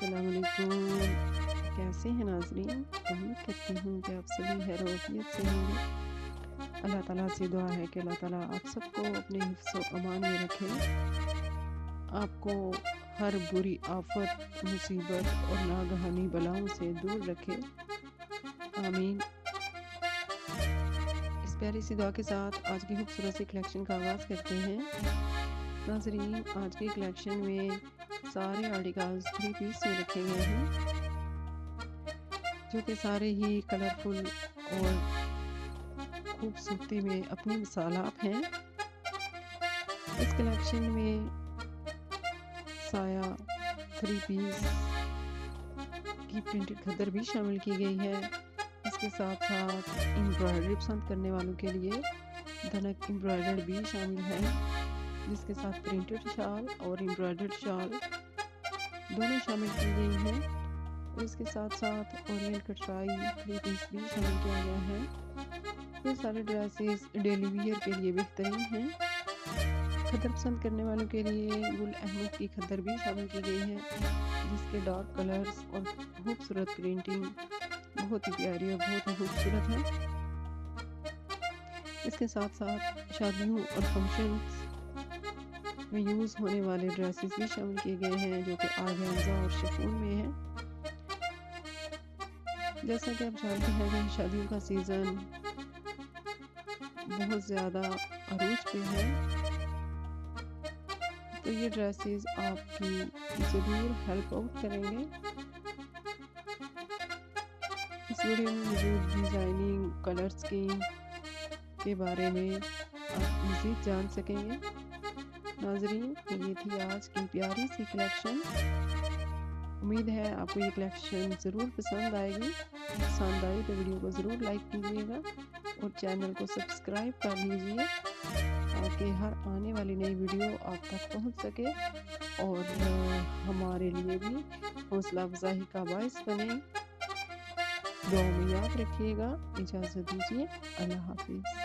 अस्सलाम वालेकुम। कैसे हैं नाज़रीन? उम्मीद करती हूँ कि आप सभी खैरियत से होंगे। अल्लाह ताला से दुआ है कि अल्लाह ताला आप सबको अपने हिफ्ज़ व अमान में रखे, आपको हर बुरी आफ़त, मुसीबत और नागहानी बलाओं से दूर रखे। आमीन। इस प्यारी सी दुआ के साथ आज की खूबसूरत सी कलेक्शन का आगाज़ करते हैं। नाज़रीन, आज की कलेक्शन में सारे आर्टिकल्स 3 पीस में रखे गए हैं, जो कि सारे ही कलरफुल और खूबसूरती में अपनी मिसाल आप हैं। इस कलेक्शन में साया 3 पीस की प्रिंटेड खद्दर भी शामिल की गई है। इसके साथ साथ एम्ब्रॉयडरी पसंद करने वालों के लिए धनक एम्ब्रॉयडर्ड भी शामिल है, जिसके साथ प्रिंटेड शाल और एम्ब्रॉयडर्ड शाल दोनों शामिल की गई हैं। और इसके साथ साथ ओरिएंट कटराई 3 पीस भी शामिल किया गया है। ये सारे ड्रेसेस डेली वियर के लिए बेहतरीन हैं। खद्दर पसंद करने वालों के लिए गुल अहमद की खद्दर भी शामिल की गई है, जिसके डार्क कलर्स और खूबसूरत प्रिंटिंग बहुत ही प्यारी और बहुत ही खूबसूरत है। इसके साथ साथ शादियों और फंक्शंस में यूज़ होने वाले ड्रेसेस भी शामिल किए गए हैं, जो कि आर्गेन्जा और शिफॉन में है। जैसा कि आप जानते हैं कि शादियों का सीज़न बहुत ज़्यादा अरूज पे है, तो ये ड्रेसेस आपकी ज़रूर हेल्प आउट करेंगे। इस वीडियो में मौजूद डिज़ाइनिंग कलर स्कीम के बारे में आप मज़ीद जान सकेंगे। नाज़रीन, ये थी आज की प्यारी सी कलेक्शन। उम्मीद है आपको ये कलेक्शन ज़रूर पसंद आएगी। पसंद आई तो वीडियो को ज़रूर लाइक कीजिएगा और चैनल को सब्सक्राइब कर लीजिए, ताकि हर आने वाली नई वीडियो आप तक पहुंच सके और हमारे लिए भी हौसला अफजाई का बायस बने। दुआ में याद रखिएगा। इजाज़त दीजिए। अल्लाह हाफिज़।